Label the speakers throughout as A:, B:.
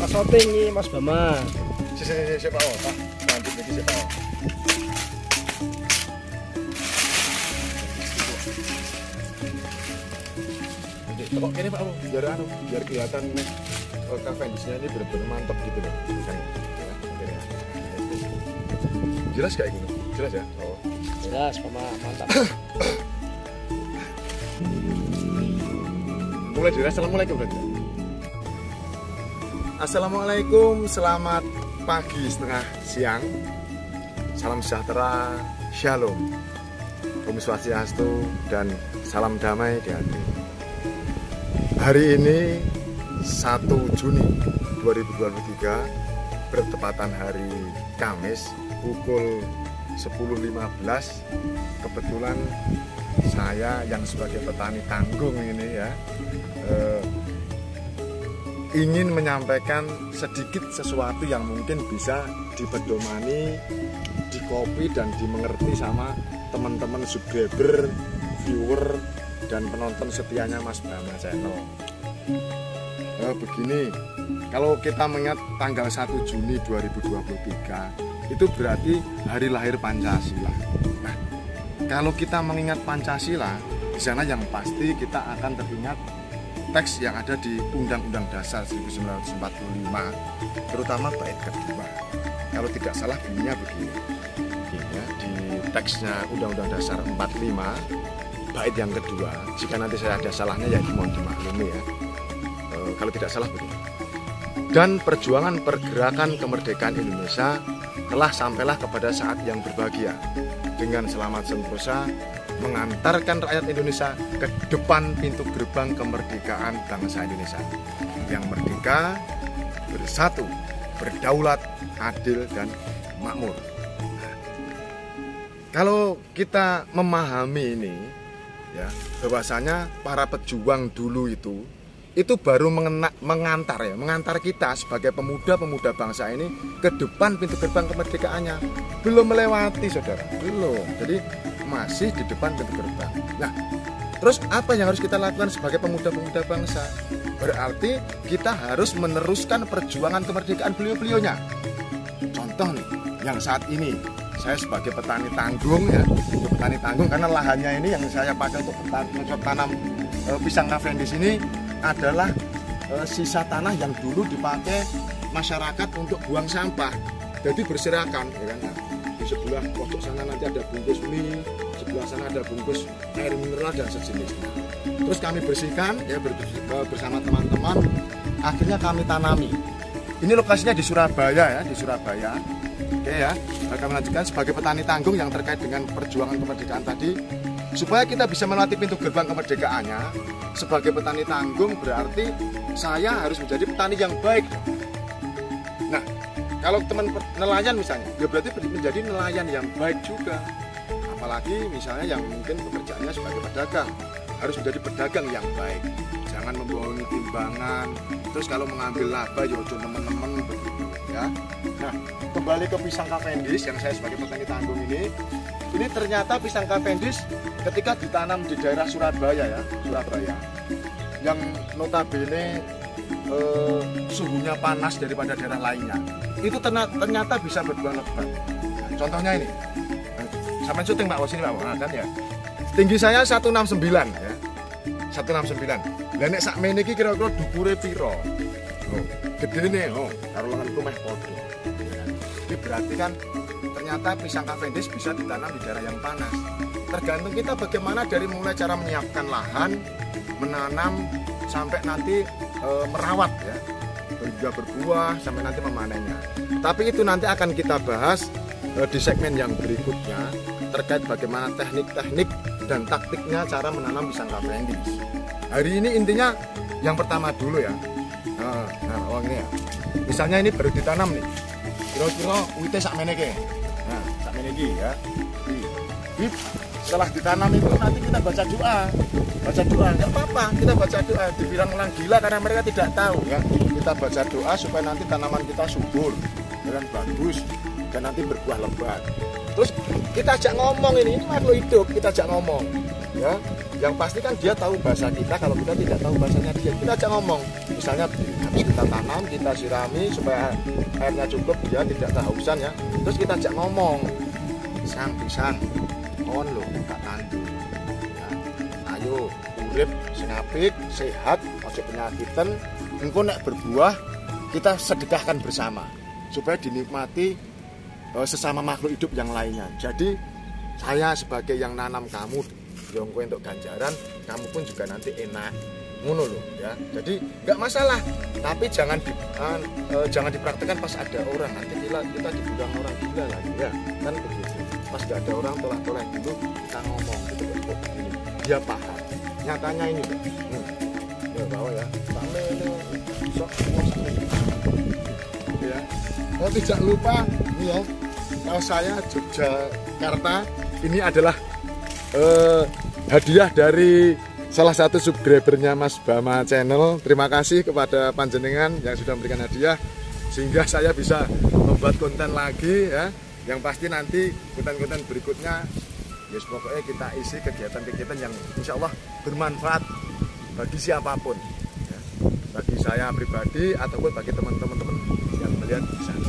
A: Mas Soting nih Mas Bama.
B: Siapa tak lanjut lagi siapa. Kok ini Pak, biar kelihatan Cavendishnya ini benar-benar mantap gitu loh. Jelas kayak gini, jelas ya? Oh.
A: Jelas, Bama, mantap.
B: Mulai dari assalamualaikum berarti. Assalamualaikum, selamat pagi setengah siang. Salam sejahtera, shalom, Om Swastiastu, dan salam damai di hati. Hari ini 1 Juni 2023 bertepatan hari Kamis pukul 10.15. Kebetulan saya yang sebagai petani tanggung ini ya ingin menyampaikan sedikit sesuatu yang mungkin bisa dipedomani, dikopi dan dimengerti sama teman-teman subscriber, viewer dan penonton setianya Mas Bama Channel. Begini, kalau kita mengingat tanggal 1 Juni 2023 itu berarti hari lahir Pancasila. Nah, kalau kita mengingat Pancasila, di sana yang pasti kita akan teringat teks yang ada di Undang-Undang Dasar 1945, terutama bait kedua. Kalau tidak salah bunyinya begini, ya, di teksnya Undang-Undang Dasar 45, bait yang kedua. Jika nanti saya ada salahnya ya mohon dimaklumi ya. Kalau tidak salah begini. Dan perjuangan pergerakan kemerdekaan Indonesia telah sampailah kepada saat yang berbahagia, dengan selamat sentosa mengantarkan rakyat Indonesia ke depan pintu gerbang kemerdekaan bangsa Indonesia yang merdeka, bersatu, berdaulat, adil dan makmur. Kalau kita memahami ini ya, bahwasanya para pejuang dulu itu baru mengantar kita sebagai pemuda-pemuda bangsa ini ke depan pintu gerbang kemerdekaannya. Belum melewati, saudara, belum. Jadi masih di depan pintu gerbang. Nah, terus apa yang harus kita lakukan sebagai pemuda-pemuda bangsa? Berarti kita harus meneruskan perjuangan kemerdekaan beliau-beliaunya. Contoh nih, yang saat ini saya sebagai petani tanggung ya, petani tanggung karena lahannya ini yang saya pakai untuk tanam pisang Cavendish ini adalah sisa tanah yang dulu dipakai masyarakat untuk buang sampah. Jadi berserakan, ya kan? Nah, di sebelah pojok sana nanti ada bungkus mie, sebelah sana ada bungkus air mineral dan sejenisnya. Terus kami bersihkan ya bersama teman-teman. Akhirnya kami tanami. Ini lokasinya di Surabaya ya, di Surabaya. Oke ya, kami lanjutkan sebagai petani tanggung yang terkait dengan perjuangan kemerdekaan tadi. Supaya kita bisa melewati pintu gerbang kemerdekaannya, sebagai petani tanggung berarti saya harus menjadi petani yang baik. Nah, kalau teman nelayan misalnya, ya berarti menjadi nelayan yang baik juga. Apalagi misalnya yang mungkin pekerjaannya sebagai pedagang, harus menjadi pedagang yang baik. Jangan membohongi timbangan. Terus kalau mengambil laba, ya teman-teman begitu ya. Nah, kembali ke pisang Cavendish yang saya sebagai petani tanggung ini ternyata pisang Cavendish ketika ditanam di daerah Surabaya ya, Surabaya, yang notabene suhunya panas daripada daerah lainnya, itu ternyata bisa berbuah lebat. Nah, contohnya ini, sampai syuting Pak, sini Pak, nah, kan ya, tinggi saya 169 ya, 169. Lah nek sak mene iki kira-kira dukure piro? Oh, gedene karo lenganku meh padha. Ini berarti kan ternyata pisang Cavendish bisa ditanam di daerah yang panas. Tergantung kita bagaimana dari mulai cara menyiapkan lahan, menanam sampai nanti merawat ya, hingga berbuah sampai nanti memanennya. Tapi itu nanti akan kita bahas di segmen yang berikutnya terkait bagaimana teknik-teknik dan taktiknya cara menanam pisang Cavendish. Hari ini intinya yang pertama dulu ya. Nah, ini ya. Misalnya ini baru ditanam nih. Kira-kira uite sak meneke. Nah, sak meneke ya. Setelah ditanam itu nanti kita baca doa. Baca doa enggak apa-apa, kita baca doa. Dibilang orang gila karena mereka tidak tahu ya. Kita baca doa supaya nanti tanaman kita subur dan bagus dan nanti berbuah lebat. Terus kita ajak ngomong, ini makhluk hidup, kita ajak ngomong ya. Yang pasti kan dia tahu bahasa kita, kalau kita tidak tahu bahasanya dia, kita ajak ngomong. Misalnya habis kita tanam, kita sirami supaya airnya cukup, dia tidak kehausan ya. Terus kita ajak ngomong, pisang on lho gak tandu ya. Ayo urip sing apik, sehat, ojo penyakitan, engko nek berbuah kita sedekahkan bersama supaya dinikmati sesama makhluk hidup yang lainnya. Jadi saya sebagai yang nanam kamu, yang kowe untuk ganjaran, kamu pun juga nanti enak, ngono loh ya. Jadi nggak masalah, tapi jangan dipraktekkan pas ada orang, nanti kita dibilang orang gila lagi ya, kan begitu. Pas nggak ada orang toleh-toleh dulu kita ngomong gitu kok ini, dia paham. Nyatanya ini, ya bawa ya, sampai ini sok ya. Oh, tidak lupa ini ya, kalau saya Yogyakarta, ini adalah hadiah dari salah satu subscribernya Mas Bama Channel. Terima kasih kepada panjenengan yang sudah memberikan hadiah sehingga saya bisa membuat konten lagi ya. Yang pasti nanti konten-konten berikutnya ya pokoknya kita isi kegiatan-kegiatan yang insya Allah bermanfaat bagi siapapun ya. Bagi saya pribadi ataupun bagi teman-teman yang melihat di sana.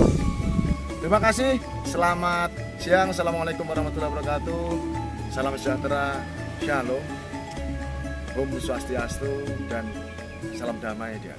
B: Terima kasih, selamat siang, assalamualaikum warahmatullahi wabarakatuh. Salam sejahtera, shalom, Om Swastiastu, dan salam damai dia.